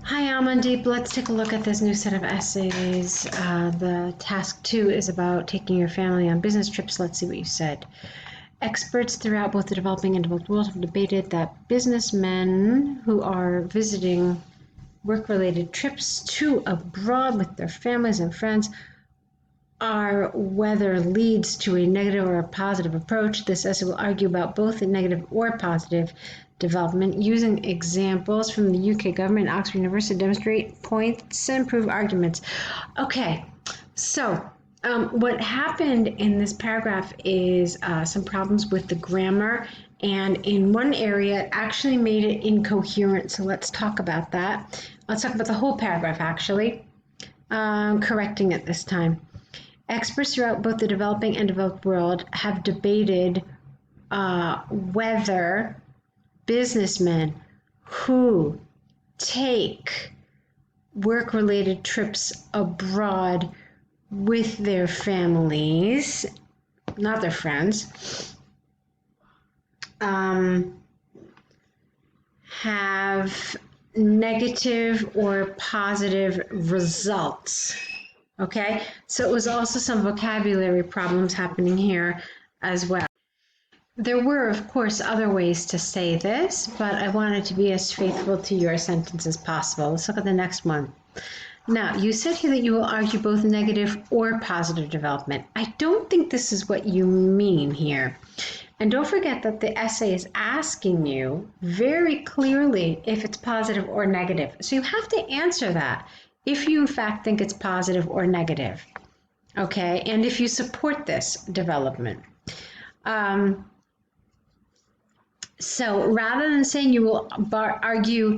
Hi, Amandeep. Let's take a look at this new set of essays. The task 2 is about taking your family on business trips. Let's see what you said. Experts throughout both the developing and developed world have debated that businessmen who are visiting work-related trips to abroad with their families and friends are whether leads to a negative or a positive approach. This essay will argue about both the negative or positive development using examples from the UK government and Oxford University to demonstrate points and prove arguments. Okay, so what happened in this paragraph is some problems with the grammar, and in one area it actually made it incoherent, so let's talk about that. Let's talk about the whole paragraph actually, correcting it this time. Experts throughout both the developing and developed world have debated whether businessmen who take work-related trips abroad with their families, not their friends, have negative or positive results. Okay, so it was also some vocabulary problems happening here as well. There were, of course, other ways to say this, but I wanted to be as faithful to your sentence as possible. Let's look at the next one. Now, you said here that you will argue both negative or positive development. I don't think this is what you mean here. And don't forget that the essay is asking you very clearly if it's positive or negative. So you have to answer that if you in fact think it's positive or negative. Okay, and if you support this development. So rather than saying you will argue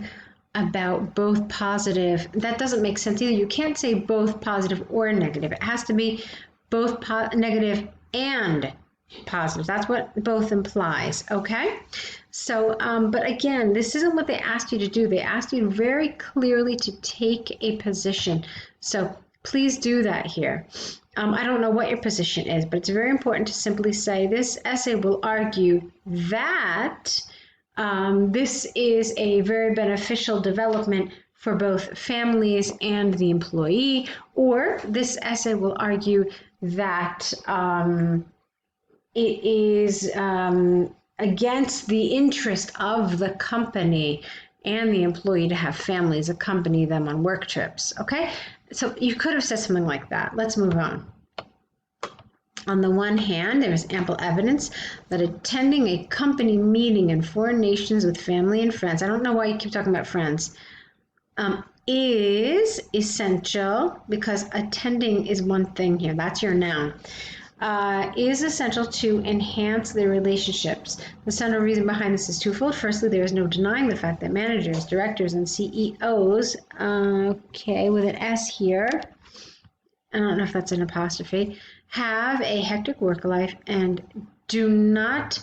about both positive, that doesn't make sense either. You can't say both positive or negative. It has to be both negative and positive. That's what both implies, okay? So, but again, this isn't what they asked you to do. They asked you very clearly to take a position. So please do that here. I don't know what your position is, but it's very important to simply say this essay will argue that this is a very beneficial development for both families and the employee, or this essay will argue that it is against the interest of the company and the employee to have families accompany them on work trips, okay? So you could have said something like that. Let's move on. On the one hand, there is ample evidence that attending a company meeting in foreign nations with family and friends, I don't know why you keep talking about friends, is essential, because attending is one thing here, that's your noun, is essential to enhance their relationships. The central reason behind this is twofold. Firstly, there is no denying the fact that managers, directors, and CEOs, okay, with an S here, I don't know if that's an apostrophe, have a hectic work life and do not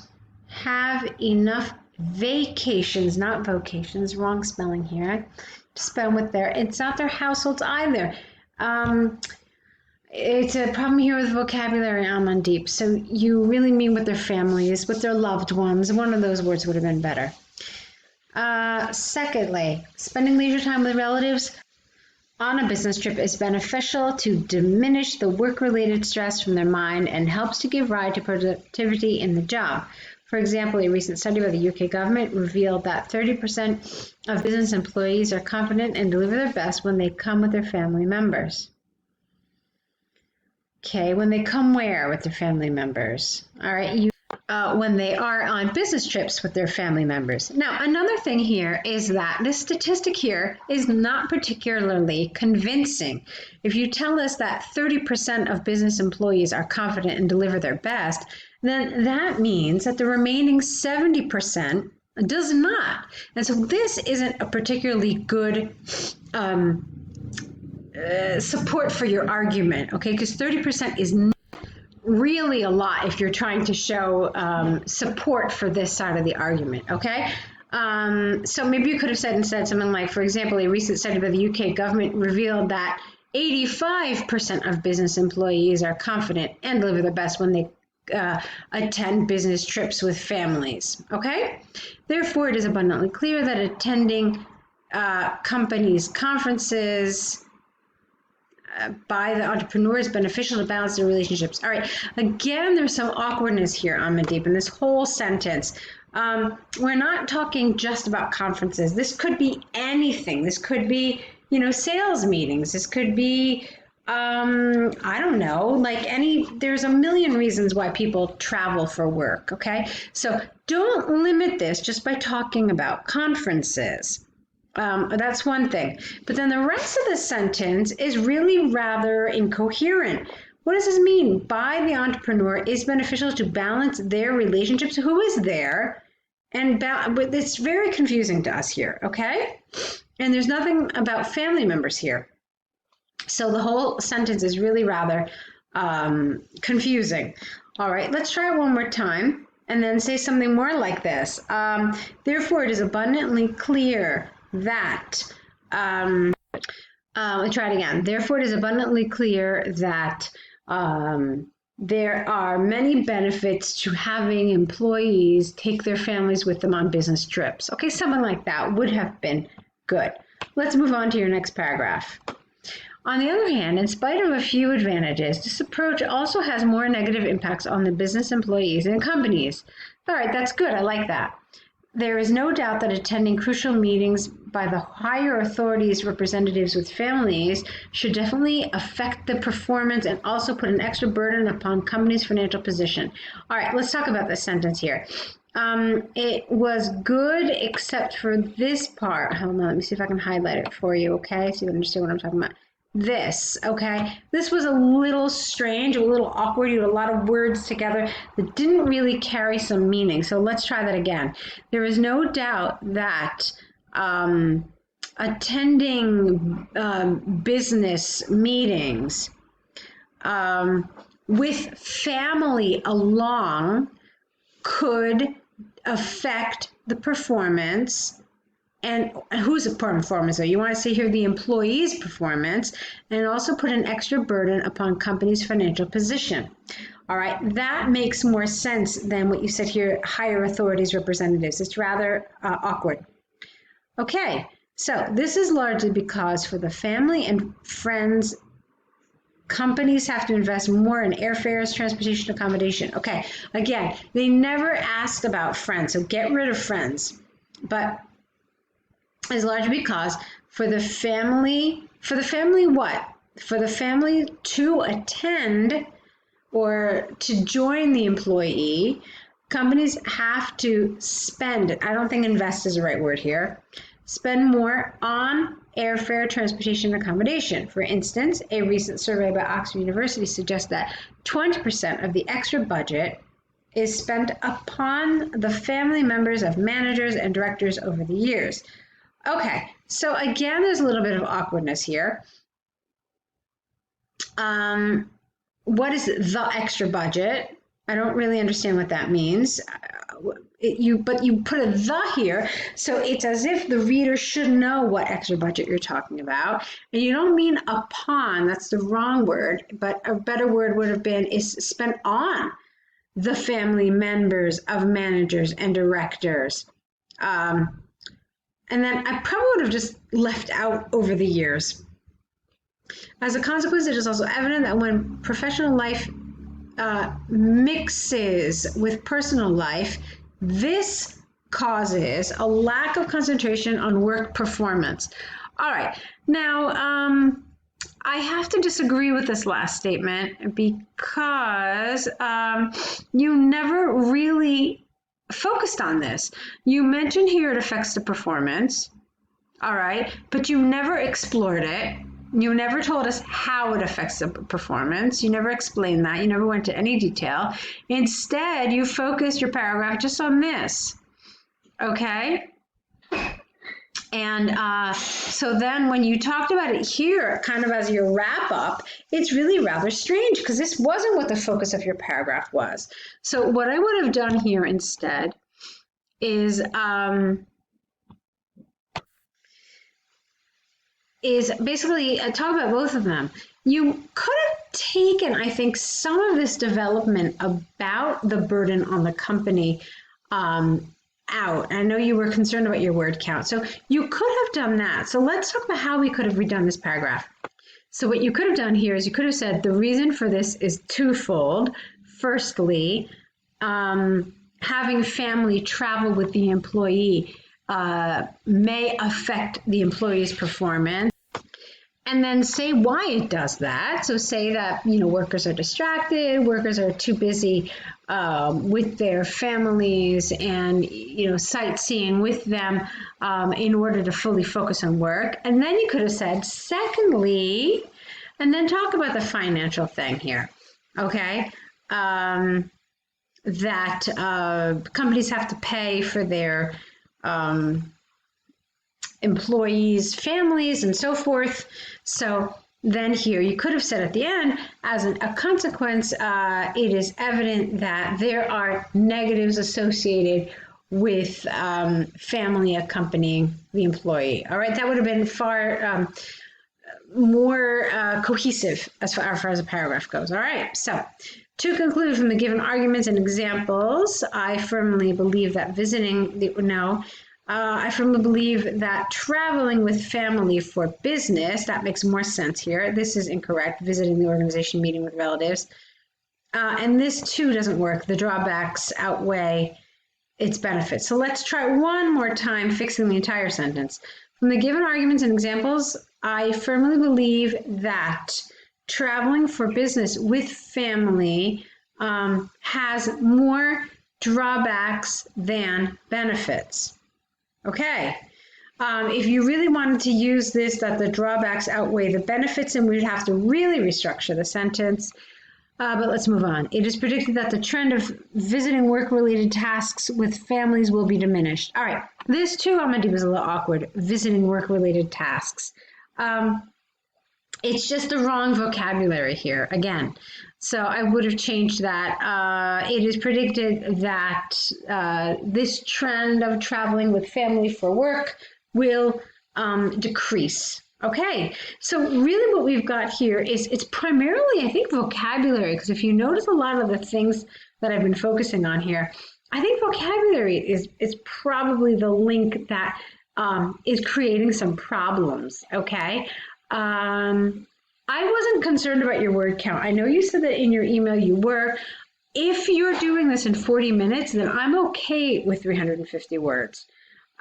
have enough vacations, not vocations, wrong spelling here, to spend with it's not their households either. It's a problem here with vocabulary, Amandeep. So you really mean with their families, with their loved ones. One of those words would have been better. Secondly, spending leisure time with relatives on a business trip is beneficial to diminish the work-related stress from their mind and helps to give rise to productivity in the job. For example, a recent study by the UK government revealed that 30% of business employees are confident and deliver their best when they come with their family members. Okay, when they come where with their family members? All right, when they are on business trips with their family members. Now, another thing here is that this statistic here is not particularly convincing. If you tell us that 30% of business employees are confident and deliver their best, then that means that the remaining 70% does not. And so this isn't a particularly good support for your argument, okay? Because 30% is really a lot if you're trying to show support for this side of the argument, okay? So maybe you could have said instead something like, for example, a recent study by the UK government revealed that 85% of business employees are confident and deliver their best when they attend business trips with families, okay? Therefore, it is abundantly clear that attending companies' conferences by the entrepreneur is beneficial to balance their relationships. All right, again, there's some awkwardness here, Amandeep, in this whole sentence. We're not talking just about conferences. This could be anything. This could be, sales meetings. This could be, I don't know, there's a million reasons why people travel for work, okay? So don't limit this just by talking about conferences. That's one thing. But then the rest of the sentence is really rather incoherent. What does this mean? By the entrepreneur is beneficial to balance their relationships. Who is there? And it's very confusing to us here, okay? And there's nothing about family members here. So the whole sentence is really rather confusing. All right, let's try it one more time and then say something more like this. Therefore, it is abundantly clear that, let's try it again. Therefore, it is abundantly clear that there are many benefits to having employees take their families with them on business trips. Okay, something like that would have been good. Let's move on to your next paragraph. On the other hand, in spite of a few advantages, this approach also has more negative impacts on the business employees and companies. All right, that's good. I like that. There is no doubt that attending crucial meetings by the higher authorities' representatives with families should definitely affect the performance and also put an extra burden upon companies' financial position. All right, let's talk about this sentence here. It was good except for this part. Hold on, let me see if I can highlight it for you, okay? So you understand what I'm talking about. This, okay? This was a little strange, a little awkward. You had a lot of words together that didn't really carry some meaning. So let's try that again. There is no doubt that attending business meetings with family along could affect the performance. And whose performance? So you want to see here the employee's performance and also put an extra burden upon company's financial position. All right, that makes more sense than what you said here, higher authorities representatives. It's rather awkward. Okay, so this is largely because for the family and friends, companies have to invest more in airfares, transportation, accommodation. Okay, again, they never asked about friends, so get rid of friends. But is largely because for the family what? For the family to attend or to join the employee, companies have to spend, I don't think invest is the right word here, spend more on airfare, transportation, and accommodation. For instance, a recent survey by Oxford University suggests that 20% of the extra budget is spent upon the family members of managers and directors over the years. Okay, so again, there's a little bit of awkwardness here. What is the extra budget? I don't really understand what that means. But you put a the here, so it's as if the reader should know what extra budget you're talking about. And you don't mean upon, that's the wrong word, but a better word would have been is spent on the family members of managers and directors. And then I probably would have just left out over the years. As a consequence, it is also evident that when professional life mixes with personal life, this causes a lack of concentration on work performance. All right, now I have to disagree with this last statement because you never really focused on this. You mentioned here it affects the performance, all right, but you never explored it. You never told us how it affects the performance. You never explained that. You never went into any detail. Instead, you focused your paragraph just on this, okay? And so then when you talked about it here, kind of as your wrap up, it's really rather strange because this wasn't what the focus of your paragraph was. So what I would have done here instead is basically talk about both of them. You could have taken, I think, some of this development about the burden on the company out. I know you were concerned about your word count. So you could have done that. So let's talk about how we could have redone this paragraph. So what you could have done here is you could have said the reason for this is twofold. Firstly, having family travel with the employee may affect the employee's performance. And then say why it does that. So say that, workers are distracted, workers are too busy with their families and, sightseeing with them in order to fully focus on work. And then you could have said, secondly, and then talk about the financial thing here, okay? That companies have to pay for their employees' families and so forth. So then here you could have said at the end, as a consequence, it is evident that there are negatives associated with family accompanying the employee. All right, that would have been far more cohesive as far as a paragraph goes. All right, so to conclude from the given arguments and examples, I firmly believe that I firmly believe that traveling with family for business, that makes more sense here. This is incorrect, visiting the organization, meeting with relatives. And this too doesn't work. The drawbacks outweigh its benefits. So let's try one more time fixing the entire sentence. From the given arguments and examples, I firmly believe that traveling for business with family has more drawbacks than benefits. Okay, if you really wanted to use this, that the drawbacks outweigh the benefits, and we'd have to really restructure the sentence. But let's move on. It is predicted that the trend of visiting work-related tasks with families will be diminished. All right, this too, Amandeep, is a little awkward, visiting work-related tasks. It's just the wrong vocabulary here, again. So I would have changed that. It is predicted that this trend of traveling with family for work will decrease. Okay, so really what we've got here is it's primarily, I think, vocabulary, because if you notice a lot of the things that I've been focusing on here, I think vocabulary is probably the link that is creating some problems, okay? I wasn't concerned about your word count. I know you said that in your email you were. If you're doing this in 40 minutes, then I'm okay with 350 words.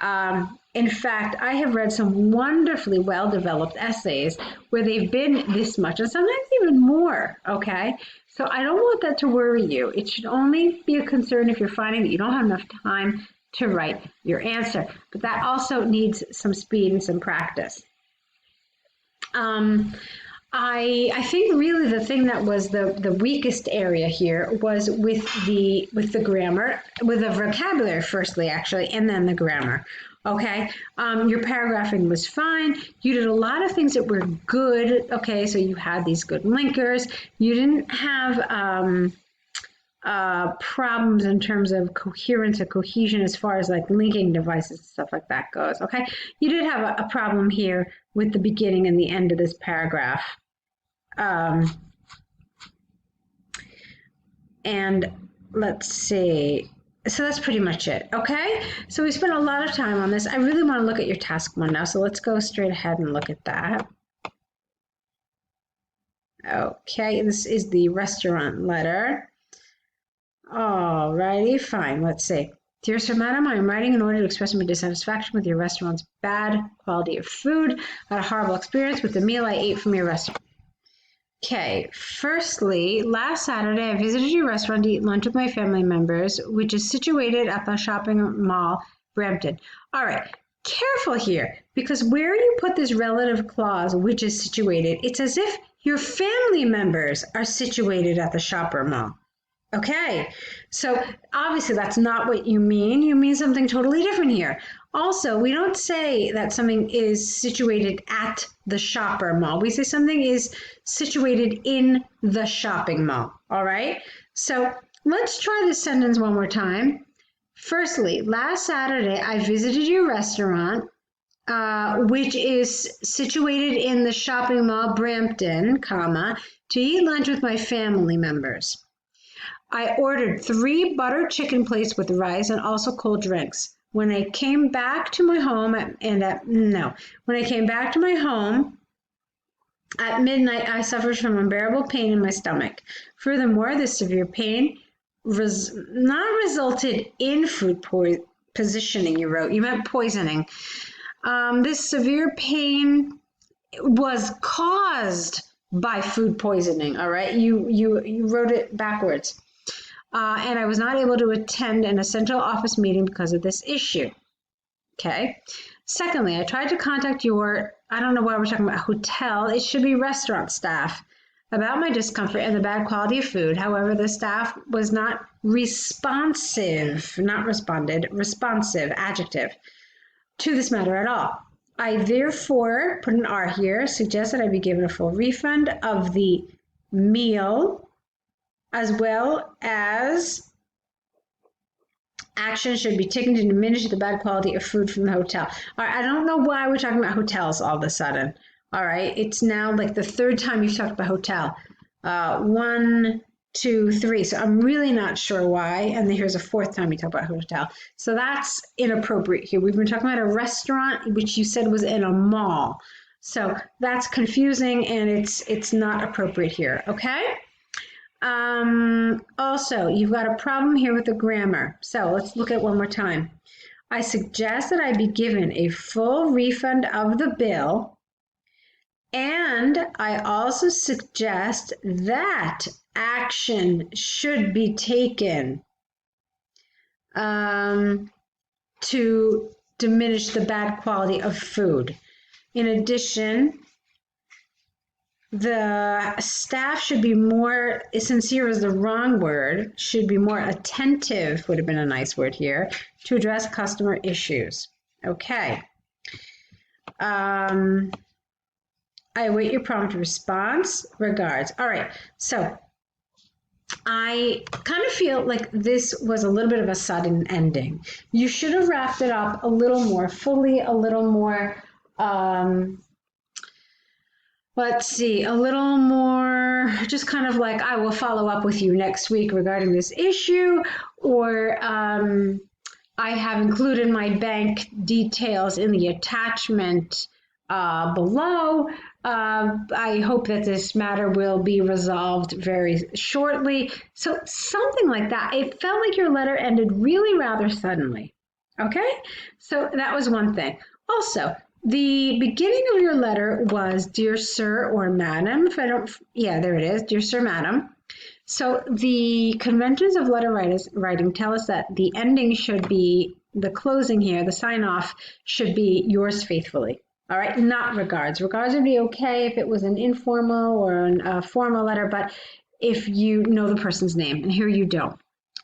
In fact, I have read some wonderfully well-developed essays where they've been this much and sometimes even more, okay? So I don't want that to worry you. It should only be a concern if you're finding that you don't have enough time to write your answer. But that also needs some speed and some practice. I think really the thing that was the weakest area here was with the grammar, with the vocabulary firstly, actually, and then the grammar. Okay, your paragraphing was fine. You did a lot of things that were good. Okay, so you had these good linkers. You didn't have problems in terms of coherence or cohesion as far as like linking devices and stuff like that goes. Okay, you did have a problem here with the beginning and the end of this paragraph. And let's see. So that's pretty much it. Okay, so we spent a lot of time on this. I really want to look at your task one now, so let's go straight ahead and look at that. Okay, this is the restaurant letter. All righty, fine. Let's see. Dear Sir, Madam, I am writing in order to express my dissatisfaction with your restaurant's bad quality of food. I had a horrible experience with the meal I ate from your restaurant. Okay, firstly, last Saturday I visited your restaurant to eat lunch with my family members, which is situated at the shopping mall, Brampton. All right, careful here, because where you put this relative clause, which is situated, it's as if your family members are situated at the shopper mall. Okay, so obviously that's not what you mean. You mean something totally different here. Also, we don't say that something is situated at the shopper mall. We say something is situated in the shopping mall, all right? So let's try this sentence one more time. Firstly, last Saturday, I visited your restaurant, which is situated in the shopping mall, Brampton, comma, to eat lunch with my family members. I ordered 3 butter chicken plates with rice and also cold drinks. when I came back to my home when I came back to my home at midnight, I suffered from unbearable pain in my stomach. Furthermore, this severe pain not resulted in food positioning, you wrote. You meant poisoning. This severe pain was caused by food poisoning, all right? You wrote it backwards. And I was not able to attend an essential office meeting because of this issue. Okay. Secondly, I tried to contact your, I don't know why we're talking about hotel, it should be restaurant staff, about my discomfort and the bad quality of food. However, the staff was not responsive, not responded, responsive, adjective, to this matter at all. I therefore, put an R here, suggest that I be given a full refund of the meal, as well as action should be taken to diminish the bad quality of food from the hotel. All right, I don't know why we're talking about hotels all of a sudden. All right, it's now like the third time you've talked about hotel. 1, 2, 3. So I'm really not sure why. And then here's a fourth time you talk about hotel. So that's inappropriate here. We've been talking about a restaurant, which you said was in a mall. So that's confusing and it's not appropriate here. Okay. Also, you've got a problem here with the grammar. So let's look at it one more time. I suggest that I be given a full refund of the bill, and I also suggest that action should be taken to diminish the bad quality of food. In addition, the staff should be more, sincere is the wrong word, should be more attentive, would have been a nice word here, to address customer issues. Okay. I await your prompt response. Regards. All right. So I kind of feel like this was a little bit of a sudden ending. You should have wrapped it up a little more fully, a little more, let's see, a little more just kind of like, I will follow up with you next week regarding this issue, or I have included my bank details in the attachment below. I hope that this matter will be resolved very shortly. So something like that. It felt like your letter ended really rather suddenly. Okay? So that was one thing. Also, the beginning of your letter was Dear Sir or Madam. If I don't, yeah, there it is. Dear Sir, Madam. So the conventions of letter writing tell us that the ending should be, the closing here, the sign off should be yours faithfully. All right, not regards. Regards would be okay if it was an informal or a formal letter, but if you know the person's name, and here you don't.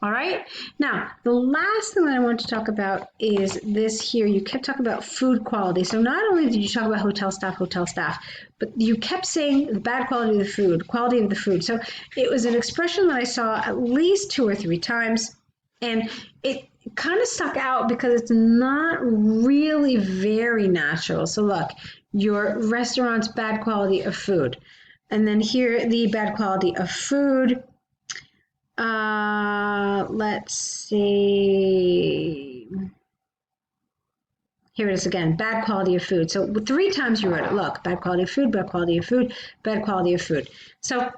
All right, now the last thing that I want to talk about is this here. You kept talking about food quality. So not only did you talk about hotel staff, but you kept saying the bad quality of the food, quality of the food. So it was an expression that I saw at least 2 or 3 times, and it kind of stuck out because it's not really very natural. So look, your restaurant's bad quality of food. And then here, the bad quality of food. Let's see. Here it is again, bad quality of food. So 3 times you wrote it. Look, bad quality of food, bad quality of food, bad quality of food. So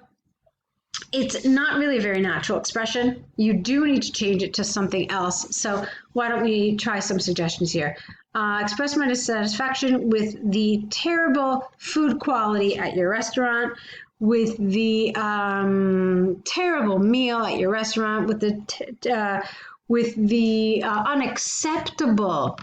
it's not really a very natural expression. You do need to change it to something else. So why don't we try some suggestions here? Express my dissatisfaction with the terrible food quality at your restaurant, with the terrible meal at your restaurant, with the unacceptable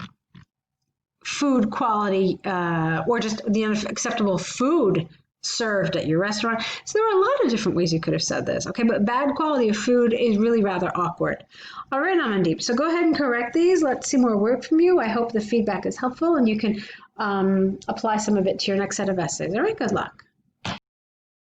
food quality, or just the unacceptable food served at your restaurant. So there are a lot of different ways you could have said this, okay? But bad quality of food is really rather awkward. All right, Amandeep, so go ahead and correct these. Let's see more work from you. I hope the feedback is helpful and you can apply some of it to your next set of essays. All right, good luck.